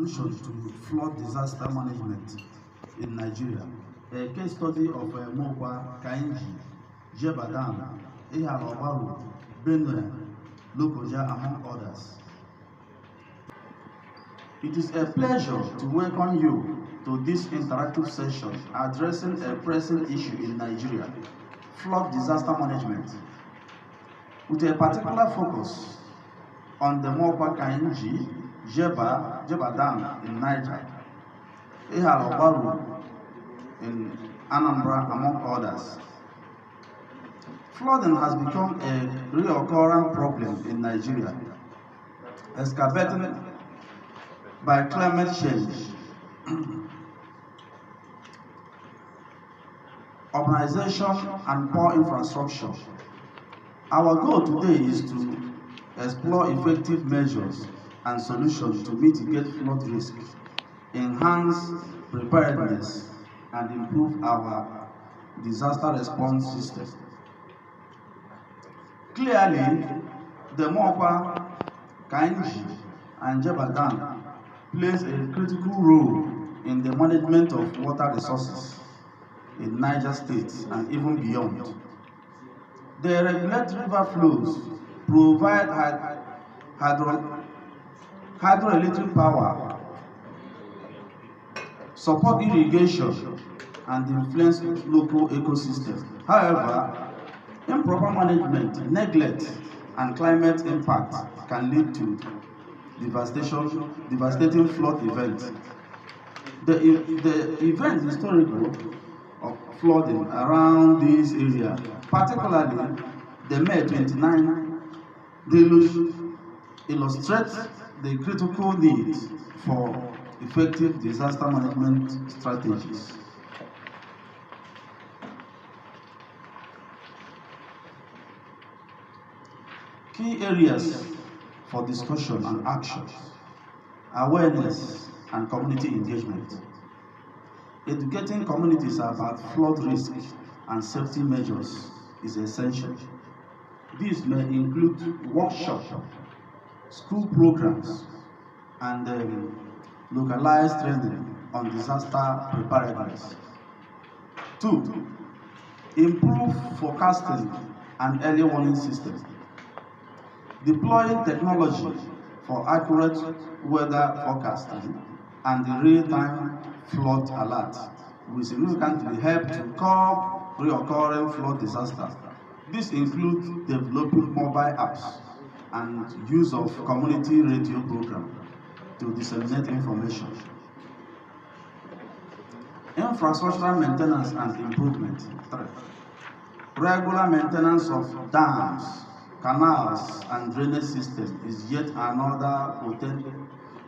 solution to flood disaster management in Nigeria. A case study of Mokwa, Kainji, Jebadan, Ihalobaru, Benue, Lokoja, among others. It is a pleasure to welcome you to this interactive session addressing a pressing issue in Nigeria, flood disaster management, with a particular focus on the Mokwa Kainji, Jebadan in Niger, Ihalobaru in Anambra, among others. Flooding has become a recurrent problem in Nigeria, excavated by climate change, urbanization, and poor infrastructure. Our goal today is to explore effective measures and solutions to mitigate flood risk, enhance preparedness, and improve our disaster response system. Clearly, the Mokwa, Kainji, and Jebadan plays a critical role in the management of water resources in Niger State and even beyond. They regulate river flows, provide hydroelectric power, support irrigation, and influence local ecosystems. However, improper management, neglect, and climate impact can lead to devastating flood events. The event historical of flooding around this area, particularly the May 29 deluge, illustrates the critical need for effective disaster management strategies. Key areas for discussion and action: awareness and community engagement. Educating communities about flood risk and safety measures is essential. These may include workshops, school programs, and localized training on disaster preparedness. 2. Improve forecasting and early warning systems. Deploying technology for accurate weather forecasting and real-time flood alert will significantly help to curb recurring flood disasters. This includes developing mobile apps and use of community radio programs to disseminate information. Infrastructural maintenance and improvement. 3. Regular maintenance of dams, canals, and drainage systems is yet another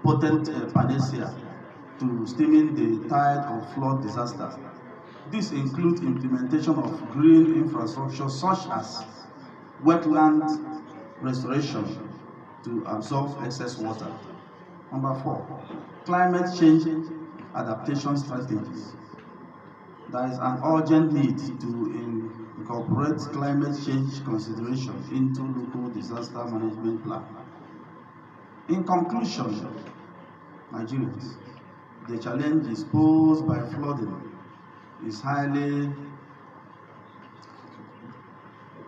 potent panacea to stemming the tide of flood disasters. This includes implementation of green infrastructure such as wetland restoration to absorb excess water. Number 4, climate change adaptation strategies. There is an urgent need to incorporate climate change considerations into local disaster management plan. In conclusion, Nigerians, the challenges posed by flooding is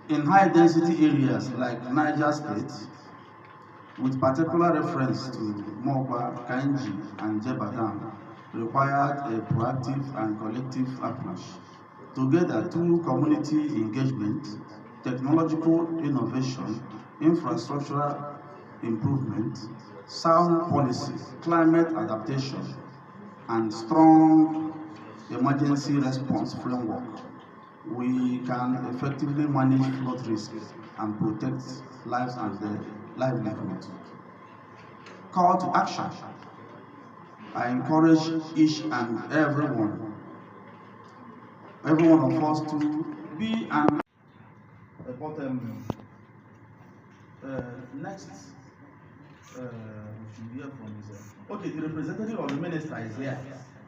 in high-density areas like Niger State, with particular reference to Mokwa, Kainji, and Jebadan, required a proactive and collective approach. Together, through community engagement, technological innovation, infrastructural improvement, sound policy, climate adaptation, and strong emergency response framework, we can effectively manage flood risks and protect lives and their livelihood. Call to action. I encourage each and every one of us to be an next we should hear from his okay, the representative of the minister is here,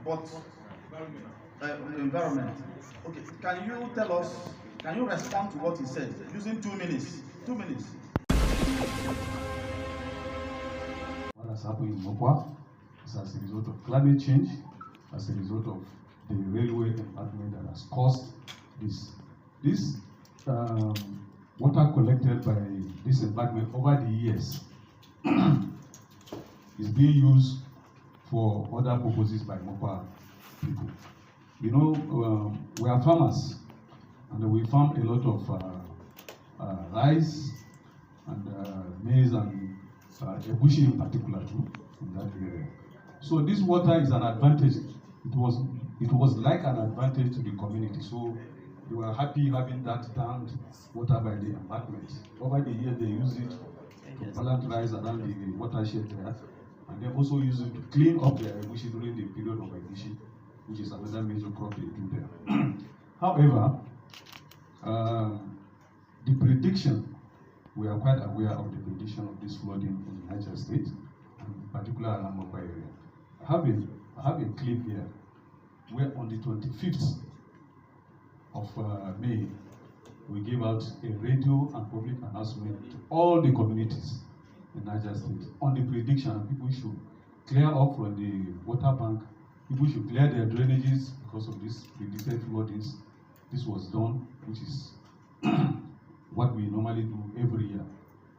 but environment. Okay, can you tell us, can you respond to what he said using 2 minutes? 2 minutes. What has happened in Mokwa? It's as a result of climate change, as a result of the railway embankment that has caused this. This water collected by this embankment over the years is being used for other purposes by Mokwa people. You know, we are farmers, and we farm a lot of rice and maize and egusi in particular too in that area. So this water is an advantage. It was like an advantage to the community. So they were happy having that damped water by the embankment. Over the years, they use it to plant rice around the watershed there, and they also use it to clean up their egusi during the period of egusi, which is another major crop they do there. However, the prediction, we are quite aware of the prediction of this flooding in the Niger State, and in particular around Mokwa area. I have a clip here where on the 25th of May, we gave out a radio and public announcement to all the communities in Niger State on the prediction people should clear up from the water bank, people should clear their drainages because of this predicted floodings. This was done, which is what we normally do every year.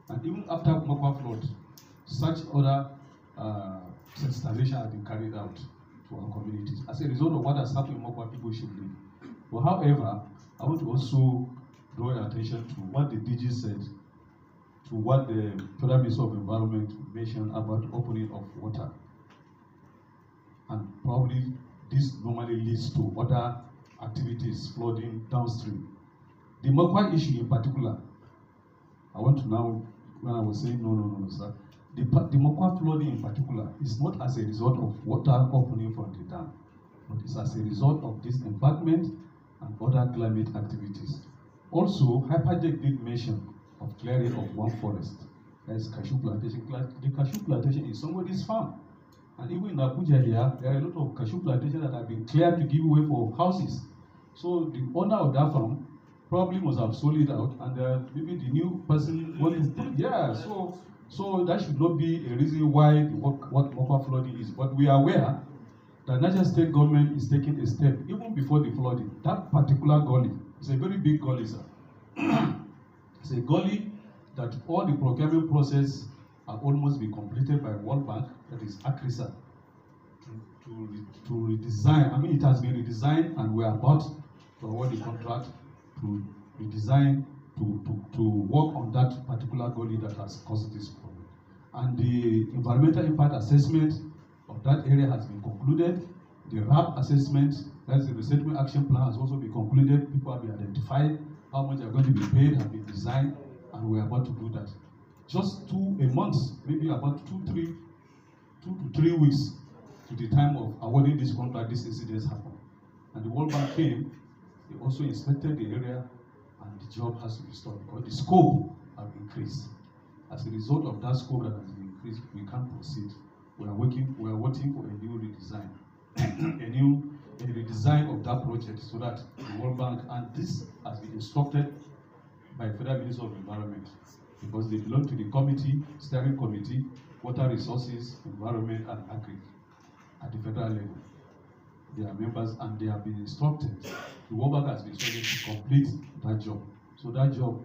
And even after Mokwa flood, such other sensitization has been carried out to our communities. As a result of what has happened in Mokwa, people should leave. But however, I want to also draw your attention to what the DG said, to what the Federal Minister of Environment mentioned about opening of water. And probably this normally leads to other activities, flooding downstream. The Mokwa issue in particular, I want to now, when I was saying no, sir, the Mokwa flooding in particular is not as a result of water opening from the dam, but it's as a result of this embankment and other climate activities. Also, Hyperject did mention of clearing of one forest, as cashew plantation. The cashew plantation is somebody's farm. And even in Abuja here, there are a lot of cashew plantations that have been cleared to give way for houses. So the owner of that farm probably must have sold it out, and maybe the new person wanted to, yeah, so that should not be a reason why what Mokwa flooding is. But we are aware that Niger State government is taking a step even before the flooding. That particular gully is a very big gully, sir. It's a gully that all the procurement process have almost been completed by World Bank, that is ACRISA, to redesign. I mean, it has been redesigned, and we are about to award the contract to redesign, to work on that particular gully that has caused this problem. And the environmental impact assessment of that area has been concluded. The RAP assessment, that's the resettlement action plan, has also been concluded. People have been identified, how much are going to be paid, have been designed, and we're about to do that. Just a month, maybe about 2 to 3 weeks to the time of awarding this contract, these incidents happened. And the World Bank came, they also inspected the area, and the job has to be stopped because the scope has increased. As a result of that scope that has been increased, we can't proceed. We are waiting for a new redesign, a redesign of that project so that the World Bank, and this has been instructed by Federal Minister of Environment, because they belong to the committee, steering committee, water resources, environment, and agri at the federal level. They are members, and they have been instructed. The World Bank has been instructed to complete that job. So that job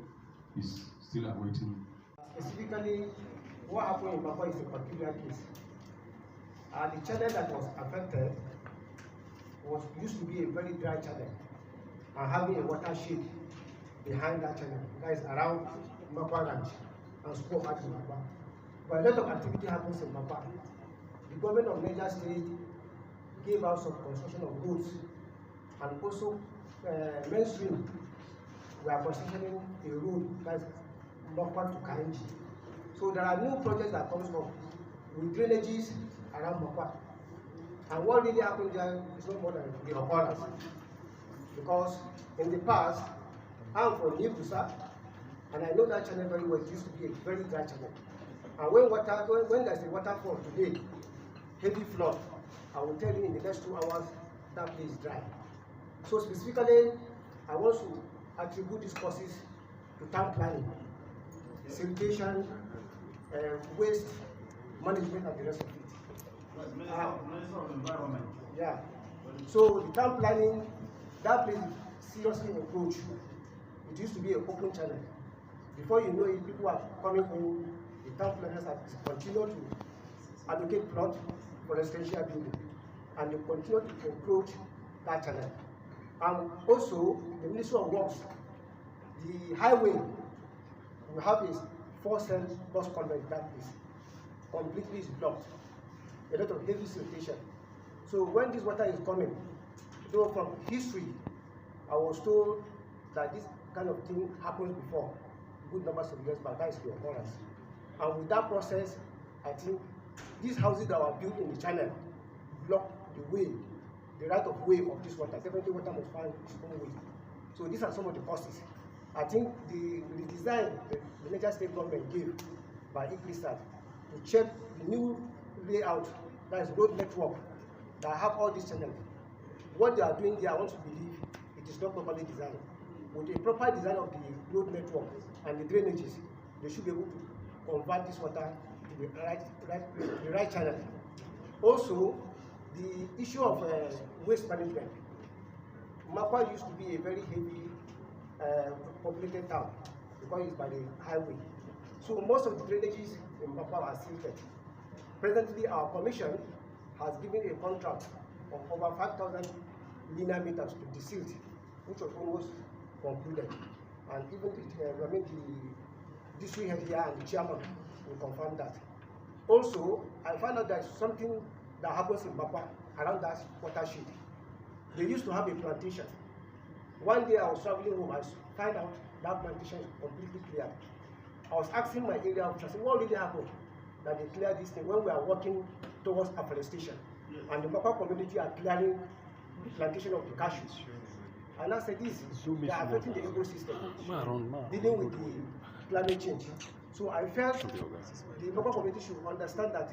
is still awaiting. Specifically, what happened in Mokwa is a particular case. The channel that was affected used to be a very dry channel, and having a watershed behind that channel, that is around Mokwa Ranch and school at Mokwa. But a lot of activity happens in Mokwa. The government of Niger State gave out some construction of roads, and also mainstream, we are constructing a road that's Mokwa to Kainji. So there are new projects that comes up with drainages around Mokwa. And what really happened there is no more than the occurrence. Because in the past, I'm from Nibusa, and I know that channel very well. It used to be a very dry channel. And when there's a waterfall today, heavy flood, I will tell you in the next 2 hours that place is dry. So specifically, I want to attribute these causes to town planning, sanitation, waste management, and the rest of it. Minister of Environment. Yeah. So the town planning, that place seriously encroached. It used to be an open channel. Before you know it, people are coming in. The town planners have continued to allocate plot for residential building, and they continue to encroach that channel. And also, the Ministry of Works, the highway, we have a 4-cell bus convent that is completely is blocked. A lot of heavy siltation. So when this water is coming, though from history, I was told that this kind of thing happens before, good numbers of years back. That is the occurrence. And with that process, I think these houses that were built in the channel block the way, the right of way of this water. Definitely water must find its own way. So these are some of the causes. I think the design the Niger State government gave by ICRISAT to check the new layout, that is road network, that have all these channels. What they are doing there, I want to believe it is not properly designed. With a proper design of the road network and the drainages, they should be able to convert this water to the right channel. Also, the issue of waste management. Mokwa used to be a very heavy populated town because it's by the highway. So most of the drainages in Mokwa are silted. Presently, our commission has given a contract of over 5,000 linear meters to the silt, which was almost concluded. And even the district head here and the chairman will confirm that. Also, I found out that something that happens in Mokwa around that watershed. They used to have a plantation. One day I was traveling home, I find out that plantation is completely cleared. I was asking my area officer, I said, what really happened that they cleared this thing when we are walking towards afforestation? Yes. And the Mokwa community are clearing the plantation of the cashews. And I said, they are affecting the ecosystem, dealing with the climate change. So I felt the Mokwa community should understand that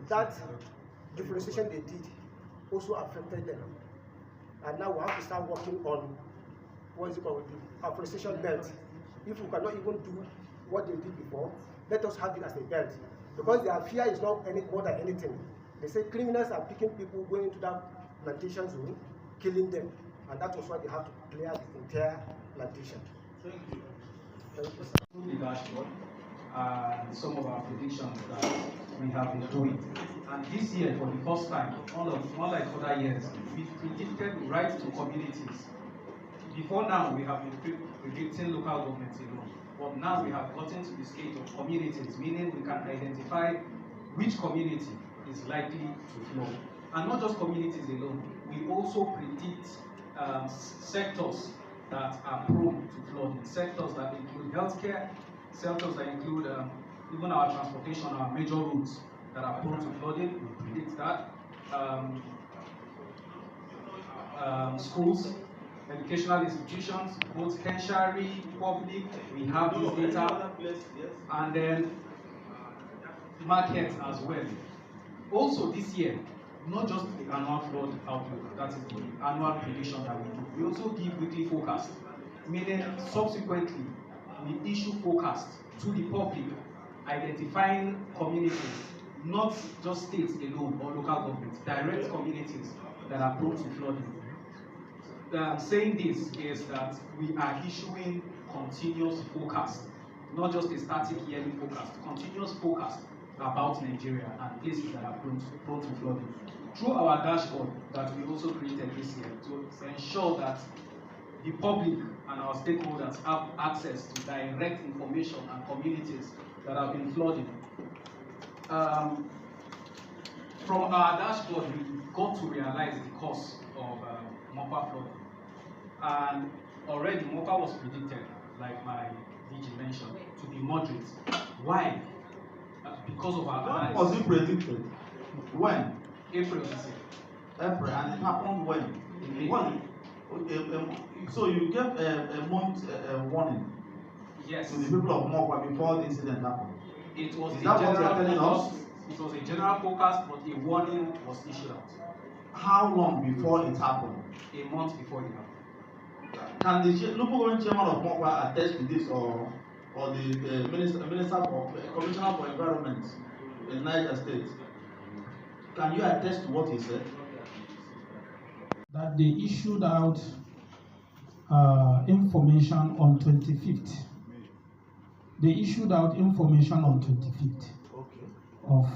that deforestation they did also affected them. And now we have to start working on what is it called, the afforestation belt. If we cannot even do what they did before, let us have it as a belt. Because their fear is not any more than anything. They say criminals are picking people, going into that plantation zone, killing them. And that was why they have to clear the entire plantation. Thank you. Thank you, the dashboard and some of our predictions that we have been doing. And this year, for the first time, unlike other years, we predicted right to communities. Before now, we have been predicting local governments alone. But now we have gotten to the stage of communities, meaning we can identify which community is likely to flow. And not just communities alone, we also predict sectors that are prone to flooding, sectors that include healthcare, sectors that include even our transportation, our major routes that are prone to flooding, we predict that. Schools, educational institutions, both tertiary, public, we have this data, and then markets as well. Also this year, not just the annual flood outlook, that is the annual prediction that we do. We also give weekly forecast, meaning subsequently we issue forecast to the public, identifying communities, not just states alone or local governments, direct communities that are prone to flooding. Saying this is that we are issuing continuous forecast, not just a static yearly forecast, continuous forecast about Nigeria and places that are prone to flooding. Through our dashboard that we also created this year to ensure that the public and our stakeholders have access to direct information and communities that have been flooding. From our dashboard, we got to realize the cause of Mokwa flooding. And already Mokwa was predicted, like my DG mentioned, to be moderate. Why? Because of our analysis. When was it predicted? When? April this year. April, and it happened when? When? So you gave a month warning. Yes. To the people of Mokwa before the incident happened. It was Is a that what general you are telling us? It was a general forecast, but a warning was issued out. How long before it happened? A month before it happened. Can the local government chairman of Mokwa attest to this, or the minister for commissioner for environment in Niger State? Can you attest to what he said? That they issued out information on 25th. They issued out information on 25th of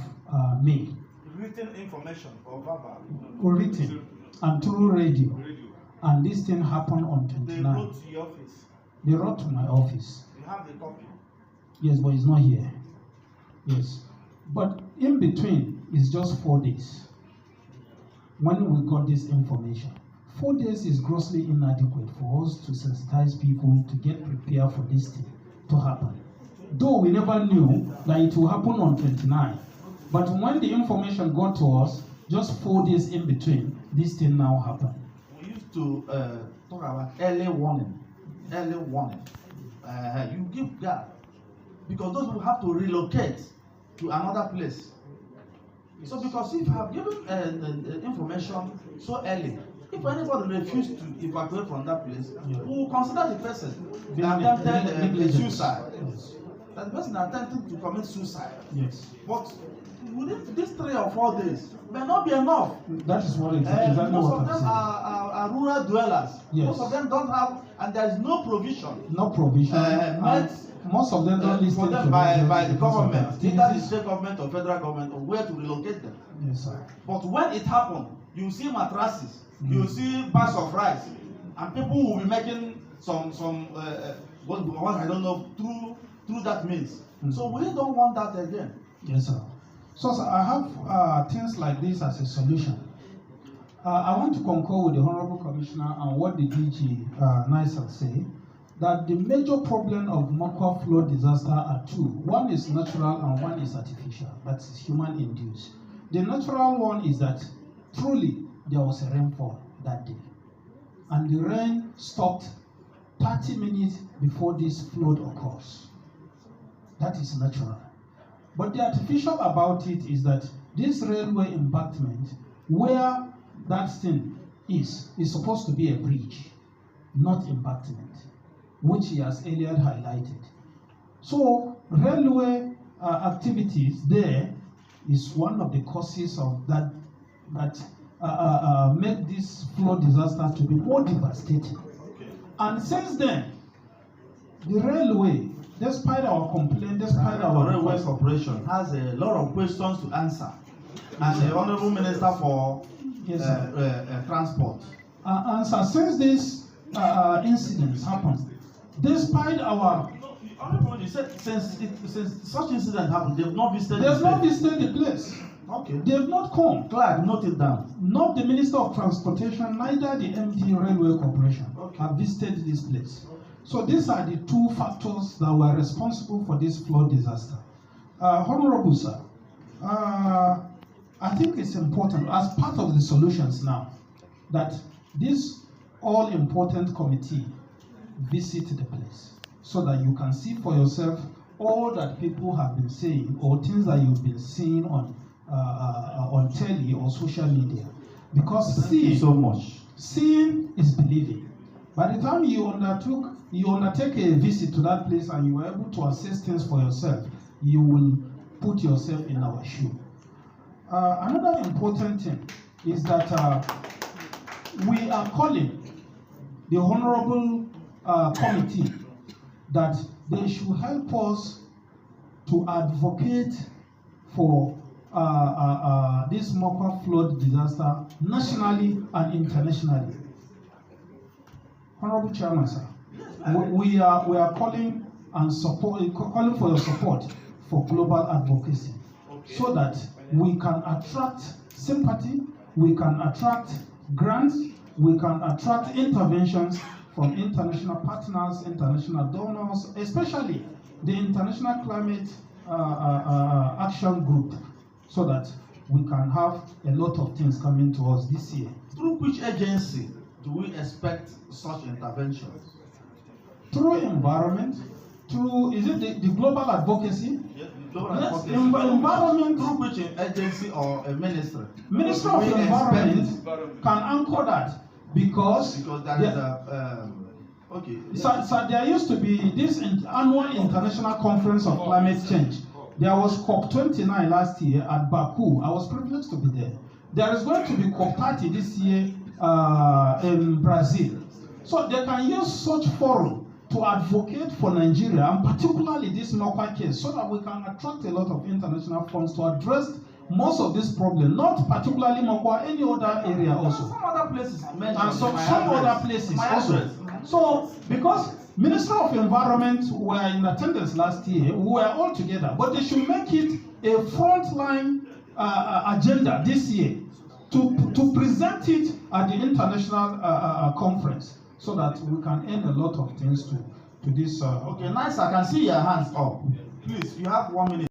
May. Written information or verbal? Written and through radio. And this thing happened on 29th. They wrote to your office? They wrote to my office. You have the copy? Yes, but it's not here. Yes. But in between, it's just 4 days. When we got this information, 4 days is grossly inadequate for us to sensitize people to get prepared for this thing to happen. Though we never knew that it will happen on 29. But when the information got to us, just 4 days in between, this thing now happened. We used to talk about early warning. Early warning. You give gap because those will have to relocate to another place. So because if you have given information so early, if anybody refuses to evacuate from that place, we will consider the person attempted suicide. Yes. That the person attempted to commit suicide. Yes. But within these 3 or 4 days may not be enough. That is what exactly most what of them are rural dwellers. Yes. Most of them don't have, and there is no provision. No provision. Most of them don't listen for them to by the government, either the Yes. state government or federal government, or where to relocate them. Yes, sir. But when it happened, you see mattresses, you see bags of rice, and people will be making some what I don't know through that means. So we don't want that again. Yes, sir. So, sir, I have things like this as a solution. I want to concur with the Honorable Commissioner and what the DG NISA say, that the major problem of Mokwa flood disaster are 2. One is natural and one is artificial. That is human induced. The natural one is that truly there was a rainfall that day. And the rain stopped 30 minutes before this flood occurs. That is natural. But the artificial about it is that this railway embankment, where that thing is supposed to be a bridge, not embankment, which he has earlier highlighted. So railway activities there is one of the causes of that make this flood disaster to be more devastating. And since then, the railway, despite our complaint, despite our railway corporation has a lot of questions to answer, and the Honourable Minister for Transport. And so since these incidents happened, despite our Honourable, you said since such incident happened, they've not visited. They've not visited the place. Okay. They've not come. Clark, note it down. Not the Minister of Transportation, neither the MD Railway Corporation have visited this place. So these are the 2 factors that were responsible for this flood disaster. Honorable Sir, I think it's important as part of the solutions now that this all-important committee visit the place so that you can see for yourself all that people have been saying or things that you've been seeing on telly or social media. Because seeing is believing. By the time you undertake a visit to that place and you are able to assess things for yourself, you will put yourself in our shoe. Another important thing is that we are calling the Honorable Committee that they should help us to advocate for this Mokwa flood disaster nationally and internationally. Honorable Chairman, sir, we are calling for your support for global advocacy, so that we can attract sympathy, we can attract grants, we can attract interventions from international partners, international donors, especially the International Climate Action Group, so that we can have a lot of things coming to us this year. Through which agency do we expect such interventions? Through environment, through, is it the global advocacy? Yes, the global advocacy. Environment. Through which agency or a ministry? Minister of Environment can anchor that because that is a okay. So there used to be this annual international conference of climate change There was COP29 last year at Baku. I was privileged to be there. There is going to be COP30 this year in Brazil. So they can use such forum to advocate for Nigeria, and particularly this Mokwa case, so that we can attract a lot of international funds to address most of this problem, not particularly Mokwa, any other area also. Some other places mentioned. And some other places also. So, because Minister of Environment were in attendance last year, we were all together, but they should make it a frontline agenda this year to present it at the international conference, so that we can end a lot of things to this. Okay, nice. I can see your hands up. Please, you have 1 minute.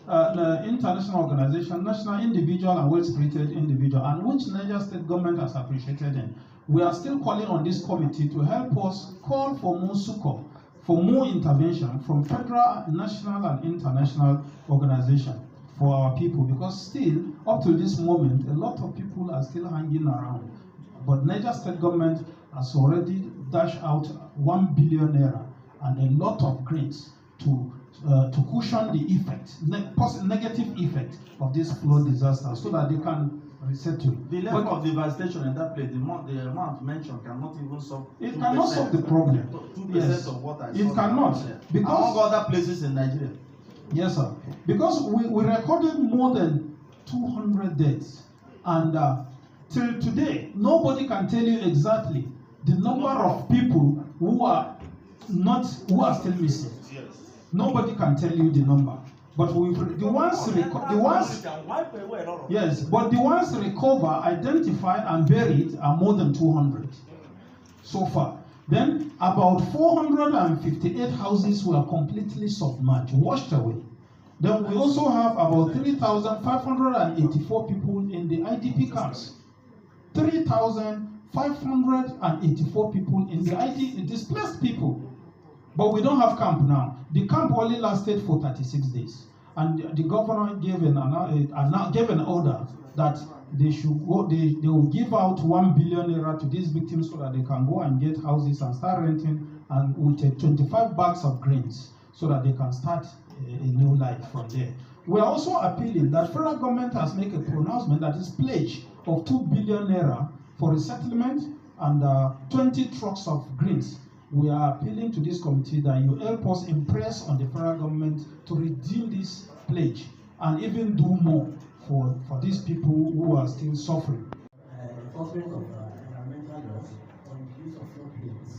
The international organization, national individual and well-spirited individual, and which Niger State government has appreciated them. We are still calling on this committee to help us call for more succor, for more intervention from federal, national, and international organizations for our people, because still, up to this moment, a lot of people are still hanging around. But Niger State government has already dashed out 1 billion naira and a lot of grants to cushion the effect, negative effect of this flood disaster, so that they can resettle. The level of devastation in that place, the amount mentioned cannot even solve. It cannot solve the problem. 2% Yes. of what I saw. It cannot, because among other places in Nigeria. yes, sir. Because we recorded more than 200 deaths, and till today, nobody can tell you exactly the number of people who are still missing. Nobody can tell you the number. But the ones recover, identified, and buried are more than 200 so far. Then about 458 houses were completely submerged, washed away. Then we also have about 3,584 people in the IDP camps. 3,584 people in the displaced people. But we don't have camp now. The camp only lasted for 36 days. And the governor gave an order that they will give out 1 billion naira to these victims, so that they can go and get houses and start renting, and with 25 bags of grains, so that they can start a new life from there. We are also appealing that federal government has made a pronouncement that is pledge of 2 billion naira for resettlement and 20 trucks of grains. We are appealing to this committee that you help us impress on the federal government to redeem this pledge and even do more for these people who are still suffering. Enforcement of environmental laws on the use of floodplains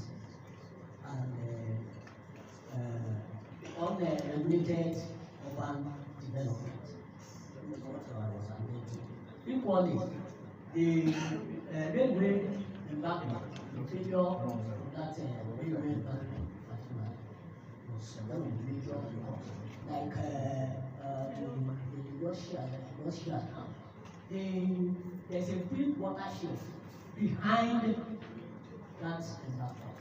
and unregulated urban development. That's what I was alluding to. Equally, the railway embankment, the failure of that railway embankment was one of the major causes. Like Russia now, there's a big watershed behind that embankment.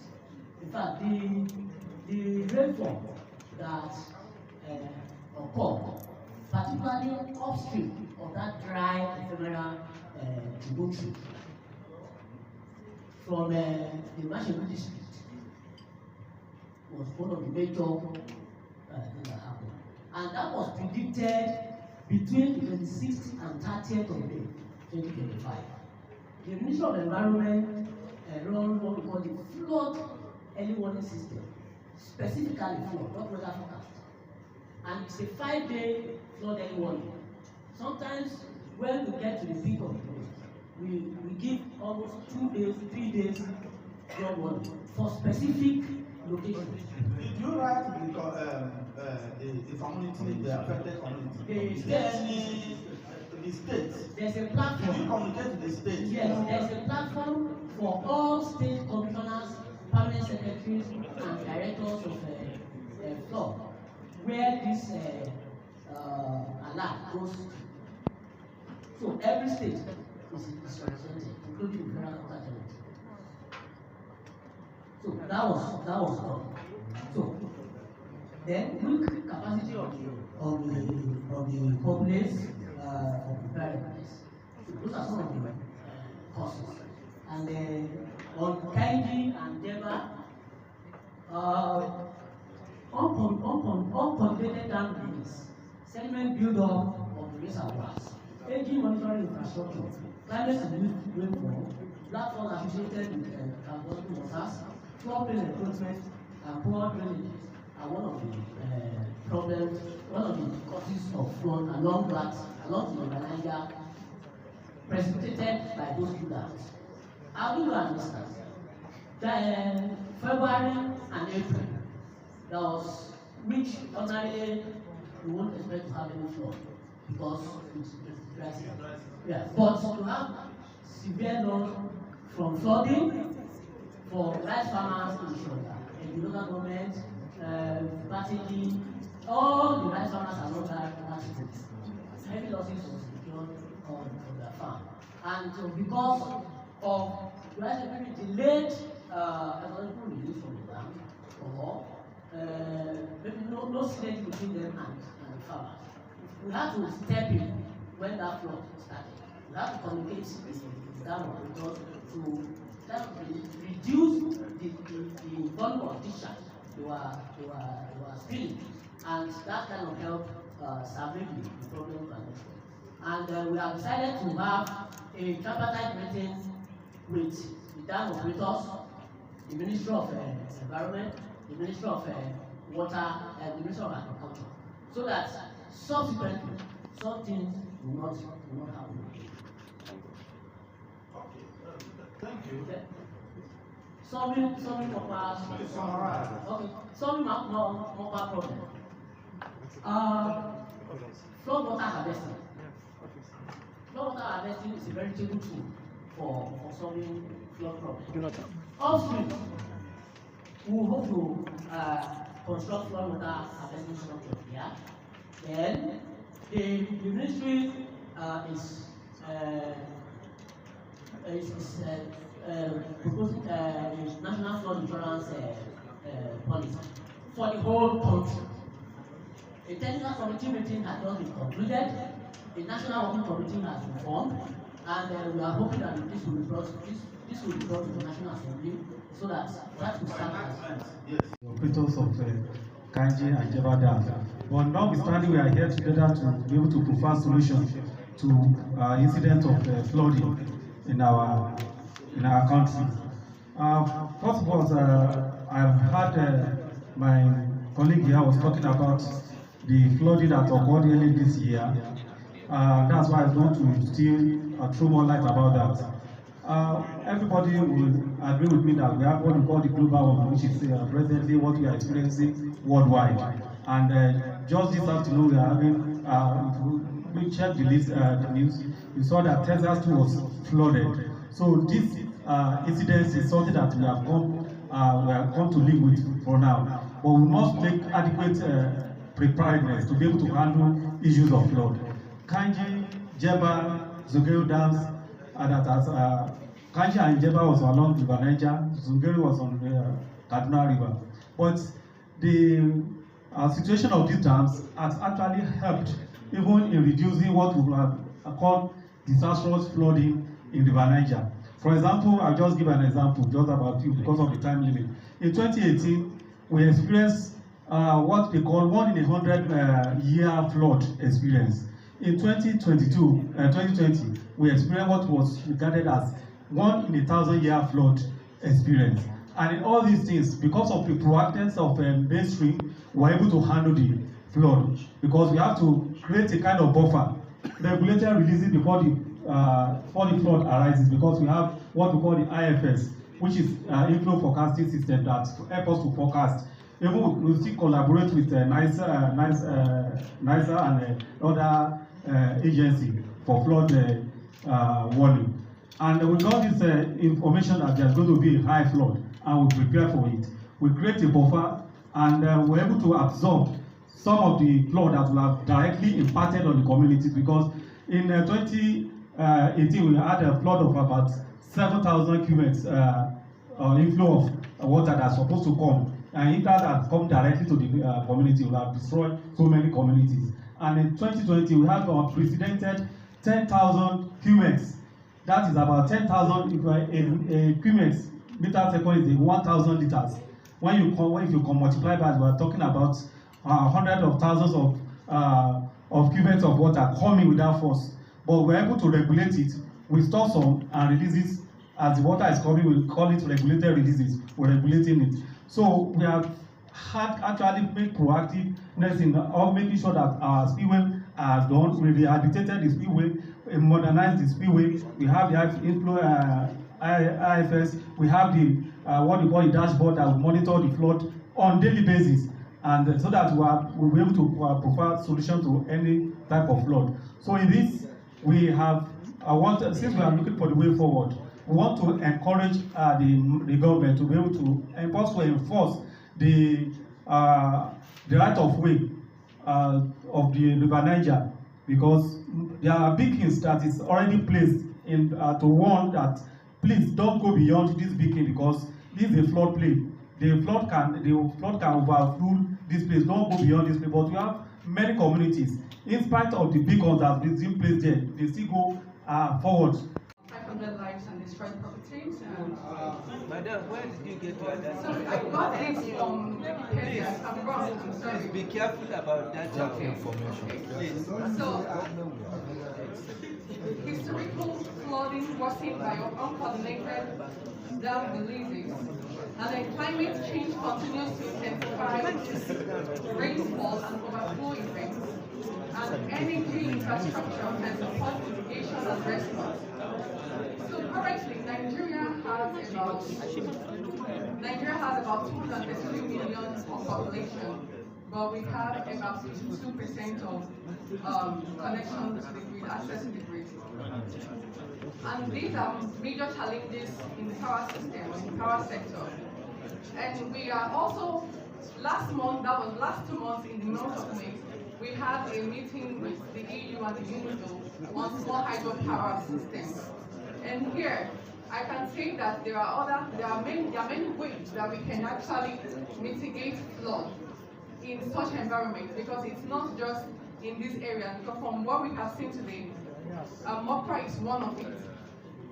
In fact, the rainfall that occurred, particularly upstream of that dry ephemeral tributary from the Mashebu district, was one of the major things that happened. And that was predicted between the 26th and 30th of May 2025. The Ministry of Environment run what we call the flood early warning system, specifically flood, not weather forecast. And it's a 5-day flood early warning. Sometimes when we get to the peak of the flood, we give almost 2 days, 3 days flood warning for specific locations. Did you write the community, the affected community? Is there any the state? There's a platform. Did you communicate to the state? Yes, there's a platform for all state commissioners, permanent secretaries, and directors of flood, where this alert goes to. So every state is represented, including the federal government. So that was done. So then look capacity of the populace of preparedness. So those are some of the causes. And then on Kaidi and Deba, uncontaminated dam release sediment build-up of the reservoirs, aging monitoring infrastructure, climate-induced rainfall, blackfall associated with transporting waters, floodplain encroachment, and poor drainage are one of the problems, one of the causes of flood along the Niger, precipitated by those two dams. I'll give you an instance. February and April, there was, which ordinarily we won't expect to have any flood because it's dry season. Yeah, but to have severe loss from flooding for rice farmers in Shota, and the local government, practically all the rice farmers are not that heavy losses was secured on their farm. And because of the rice delayed economical release from the dam, or maybe no synergy between them and the farmers. We have to step in when that flood started. We have to communicate with the dam operators to reduce the volume of discharge they were spilling, and that kind of help salvage the problem. And we have decided to have a tripartite meeting with the dam operators, the Ministry of Environment, the Ministry of Water, and the Ministry of Agriculture, so that subsequently something will not happen. Thank you. Solving Mokwa. Okay. Solving Mokwa problem. Flood water harvesting. Flood water harvesting is a veritable tool for solving flood problems. Upstream, we hope to construct flood water harvesting structure here. Then the ministry is proposing a national flood insurance policy for the whole country. A technical committee meeting has just been concluded. The national working committee has been formed, and we are hoping that this will be brought to the National Assembly so that will start as operators of Kanji and Jeba Dam. But notwithstanding, we are here together to be able to provide solutions to incidents of flooding in our country. First of all, I've had my colleague here was talking about the flooding that occurred early this year. That's why I want to still throw more light about that. Everybody will agree with me that we have what we call the global warming, which is presently what we are experiencing worldwide. And just this afternoon, we are having, if we checked the list, the news, we saw that Texas too was flooded. So this incident is something that we have come to live with for now. But we must make adequate preparedness to be able to handle issues of flood. Kanji, Jeba, Zungeru dams, Kanji and Jeba was along River Niger, Zungeru was on the Kaduna River. But the situation of these dams has actually helped even in reducing what we have called disastrous flooding in River Niger. For example, I'll just give an example, just about you because of the time limit. In 2018, we experienced what they call 1 in 100 year flood experience. In 2020, we experienced what was regarded as 1 in 1,000 year flood experience. And in all these things, because of the proactiveness of mainstream, we're able to handle the flood because we have to create a kind of buffer, regulated releases before the flood arises, because we have what we call the IFS, which is inflow forecasting system that helps us to forecast. Even we still collaborate with NISA and other agency for flood warning. And we got this information that there's going to be a high flood, and we prepare for it. We create a buffer, and we're able to absorb some of the flood that will have directly impacted on the communities, because in 2018 we had a flood of about 7,000 cubics inflow of water that's supposed to come. And if that had come directly to the community, it would have destroyed so many communities. And in 2020, we had unprecedented 10,000 cubics. That is about 10,000. If a cubic meter second is 1,000 liters. If you multiply that, we are talking about hundreds of thousands of cubics of water coming without force, but we're able to regulate it. We store some and release it as the water is coming. We call it regulated releases. We're regulating it. So we have had actually made proactiveness in making sure that our spillway are done. We rehabilitated the spillway, we modernized the spillway. We have the inflow IFS. We have the what we call a dashboard that will monitor the flood on daily basis, and so that we'll be able to provide solution to any type of flood. So in this, we have since we are looking for the way forward, we want to encourage the government to be able to enforce the right of way of the River Niger, because there are beacons that is already placed in to warn that please don't go beyond this beacon, because this is a floodplain. The flood can overflow this place. Don't go beyond this place. But we have many communities, in spite of the beacons that have been placed there, they still go forward. 500 lives and destroyed properties. Madam, where did you get that? So I got this from Wikipedia. I'm wrong. I'm sorry. Please be careful about that information. Please. So, historical flooding worsened by uncoordinated dam releases, and then climate change continues to intensify rainfall and overflow events, and energy infrastructure can support mitigation and response. So currently, Nigeria has about 233 million of population, but we have about 52% of connection to the grid, access to the grid. And these are major challenges in the power system, in the power sector. And we are also, last 2 months in the month of May, we had a meeting with the EU and the UNIDO on small hydropower systems. And here, I can say that there are many ways that we can actually mitigate flood in such environments, because it's not just in this area. Because from what we have seen today, Mokwa is one of it.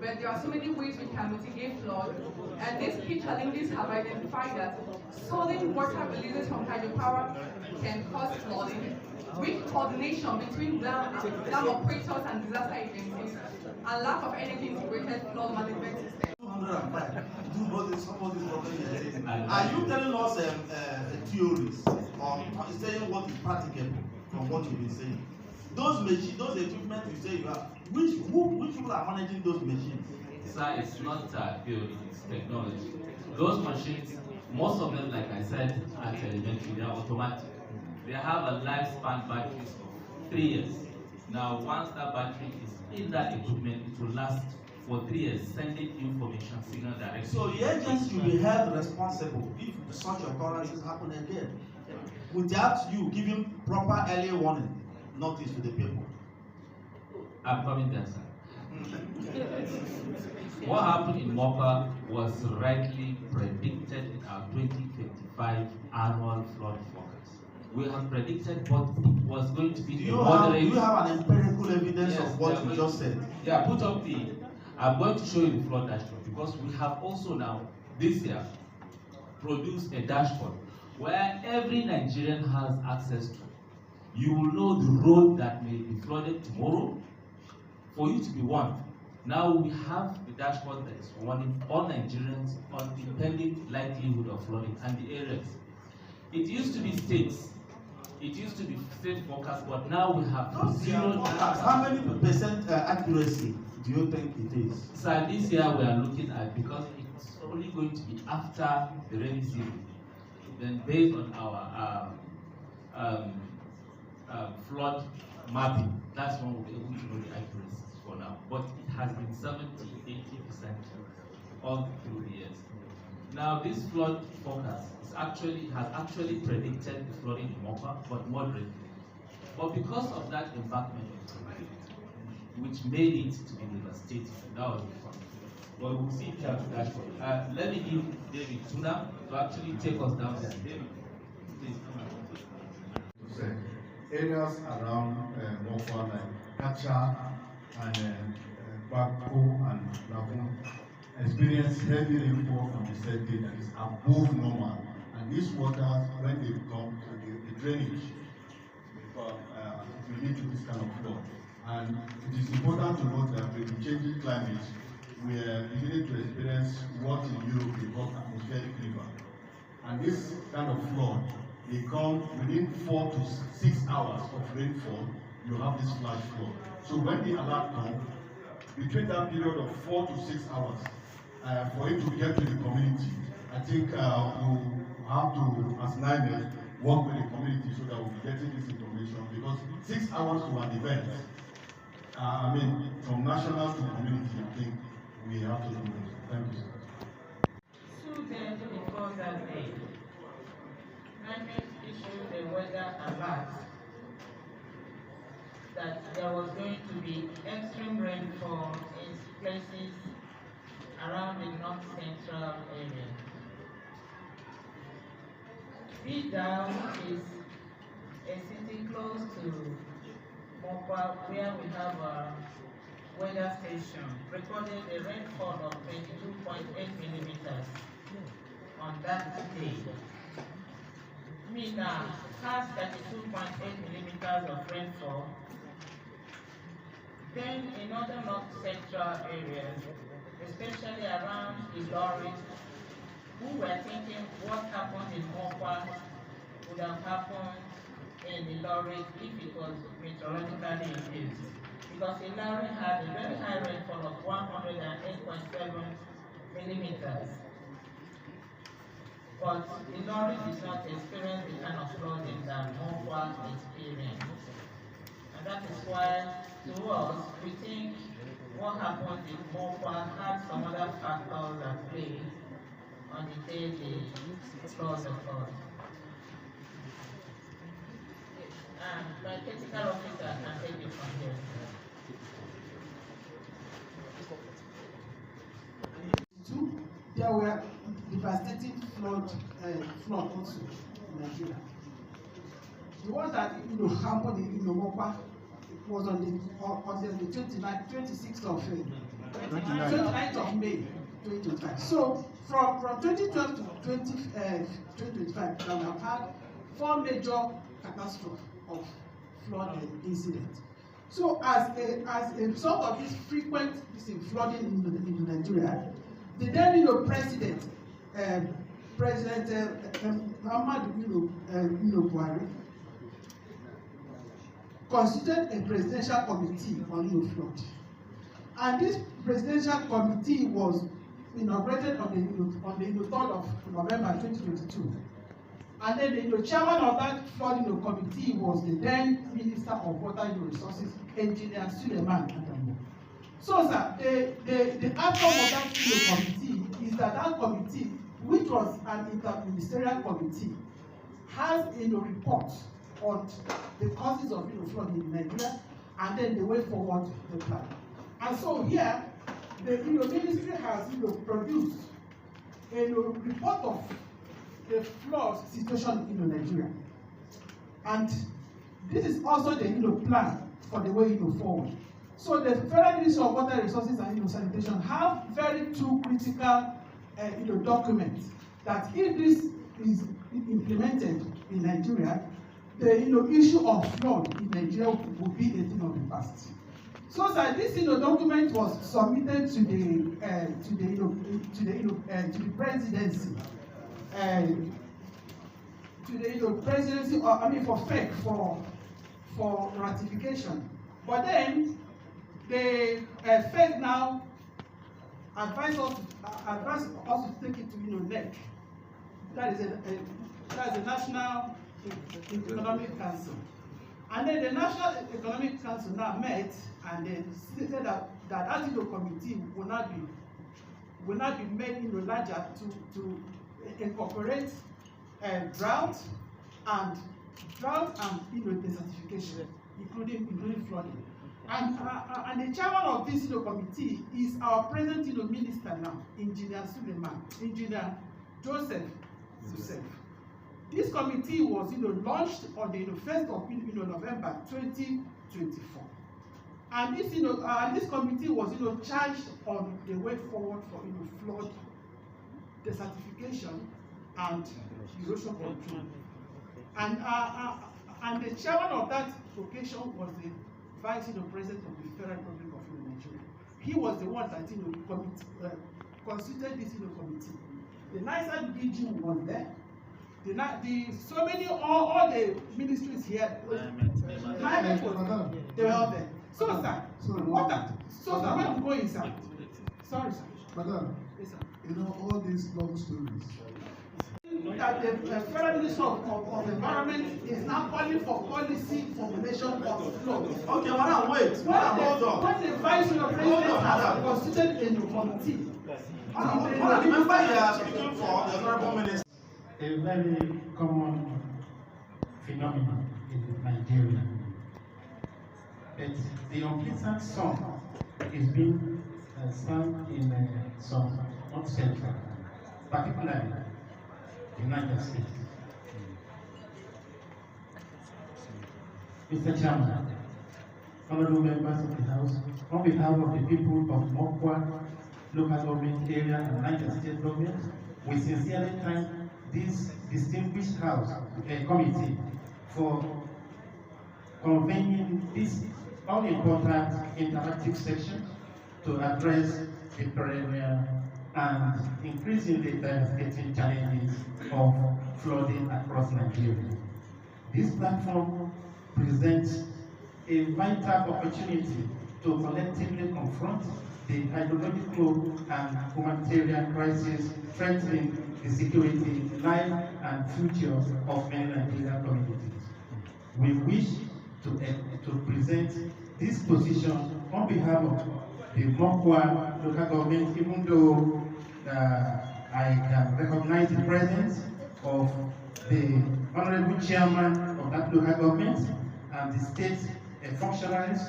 But there are so many ways we can mitigate flood, and these key challenges have identified that sudden water releases from hydropower can cause flooding, weak coordination between dam operators and disaster agencies, and lack of energy integrated flood management systems. 205. Are you telling us theories, or saying what is practicable from what you've been saying? Those machines, those equipment you say you have, which people are managing those machines? Sir, it's not theory, it's technology. Those machines, most of them, like I said at elementary, they are automatic. They have a lifespan batteries of 3 years. Now, once that battery is in that equipment, it will last for 3 years, sending information signal directly. So the agency will be held responsible if such occurrences happen again, without you giving proper early warning notice to the people. I'm coming there, sir. What happened in Mokwa was rightly predicted in our 2025 annual flood forecast. We have predicted what it was going to be. Do you have an empirical evidence of what you just said? Yeah, I'm going to show you the flood dashboard, because we have also now, this year, produced a dashboard where every Nigerian has access to. You will know the road that may be flooded tomorrow for you to be warned. Now we have the dashboard that is warning all Nigerians on the impending likelihood of flooding and the areas. It used to be states. It used to be state forecast, but now we have zero. How many percent accuracy do you think it is? Sir, this year we are looking at, because it's only going to be after the rainy season. Then based on our flood mapping, that's when we'll be able to know the accuracy for now. But it has been 70–80% all through the years. Now this flood forecast has actually predicted the flooding in Mokwa, but moderately. But because of that embankment, which made it to be devastating, that was the problem. But we'll see if you have the dashboard. Let me give David Tuna to actually take us down there. David, please come on. Areas around Mokwa, like Kacha and Bako and Labun, experience heavy rainfall on the set day that is above normal. And these waters, when they come to the drainage, relate to this kind of flood. And it is important to note that with the changing climate, we are beginning to experience what in Europe they call atmospheric river. And this kind of flood, they come within 4 to 6 hours of rainfall, you have this flash flood. So when the alert comes, between that period of 4 to 6 hours, for it to get to the community, I think we'll have to, as NIMED, work with the community so that we'll be getting this information, because 6 hours to an event, I mean, from national to community, I think we have to do this. Thank you, sir. 2 days before that day, NIMED issued a weather alert that there was going to be extreme rainfall in places around the north central area. Bidao is a city close to Mokwa, where we have a weather station, recorded a rainfall of 22.8 millimeters on that day. Mina has 32.8 millimeters of rainfall. Then in other north central areas, especially around Ilori, who were thinking what happened in Mokwa would have happened in Ilori if it was meteorologically induced. Because Ilori had a very high rainfall of 108.7 millimeters. But Ilori did not experience the kind of flooding that Mokwa experienced. And that is why, to us, we think what happened in Mokwa had some other factors at play on the day the flood occurred. And my technical officer can take it from here. There were devastating flood also in Nigeria. The one that happened in Mokwa was on the 26th of 29th of May 2025. So from 2012 to 2025, we have had 4 major catastrophes of flood incidents. So as a result of this frequent flooding in Nigeria, the then President Muhammadu Buhari constituted a presidential committee on flood, and this presidential committee was inaugurated on the 3rd of November 2022. And then the chairman of that flood committee was the then Minister of Water Resources, Engineer Suleiman Adamo. So, sir, the outcome of that committee is that committee, which was an interministerial committee, has a report on the causes of flooding in Nigeria and then the way forward the plan. And so here, the ministry has produced a report of the flood situation in Nigeria. And this is also the plan for the way forward. So the Federal Ministry of Water Resources and Sanitation have very 2 critical documents that if this is implemented in Nigeria, the issue of flood in Nigeria will be a thing of the past. So that this document was submitted to the presidency, for FEC for ratification. But then the FEC now advise us to take it to NEC. That is a National Economic Council. And then the National Economic Council now met and then said that committee will not be made larger to incorporate drought and desertification, including flooding. And the chairman of this committee is our present minister now, Engineer Joseph. This committee was launched on the 1st of November 2024. And this committee was charged on the way forward for flood desertification and erosion control. And the chairman of that occasion was the Vice President of the Federal Republic of Nigeria. He was the one that constituted this committee. The NISA DG was there. So many, all the ministries here, they were all there. So, sir, when I'm going, sir, sorry, sir. Madam, Yes, sir. you know all these long stories. That the Federal Ministry of Environment is now calling for policy formulation of flood. Okay, madam, wait. Madam, hold on. When the Vice President has constituted a committee, madam, remember you are speaking for the Honorable Minister. A very common phenomenon in Nigeria. But the unpleasant song is being sung in some North Central, particularly the United States. Mr. Chairman, honorable members of the House, on behalf of the people of Mokwa local government area and United States government, we sincerely thank this distinguished House committee for convening this all-important interactive section to address the perennial and increasingly devastating challenges of flooding across Nigeria. This platform presents a vital opportunity to collectively confront the hydrological and humanitarian crisis threatening the security, life, and future of many Nigerian communities. We wish to present this position on behalf of the Mokwa local government, even though I can recognize the presence of the Honorable Chairman of that local government and the state functionaries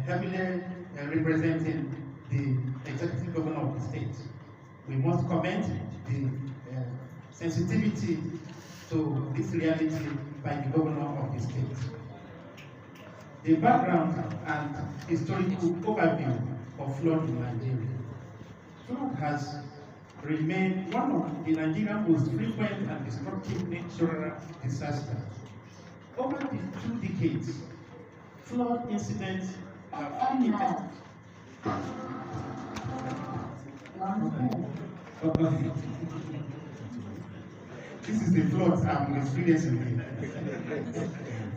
heavily representing the executive governor of the state. We must commend the sensitivity to this reality by the governor of the state. The background and historical overview of flood in Nigeria. Flood has remained one of the Nigerian most frequent and destructive natural disasters. Over the 2 decades, flood incidents have been This is the flood I'm experiencing here.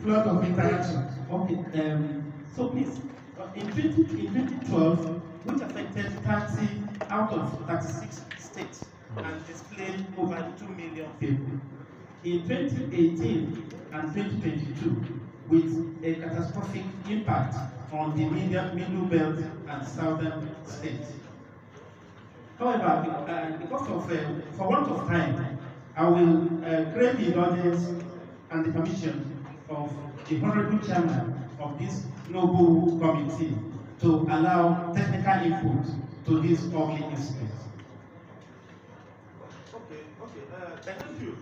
Flood of interaction. Okay, so please, in 2012, which affected 30 out of 36 states and displaced over 2 million people. In 2018 and 2022, with a catastrophic impact on the middle belt and southern states. However, because of, for want of time, I will crave the indulgence and the permission of the Honorable Chairman of this noble committee to allow technical input to this ugly incident. Thank you.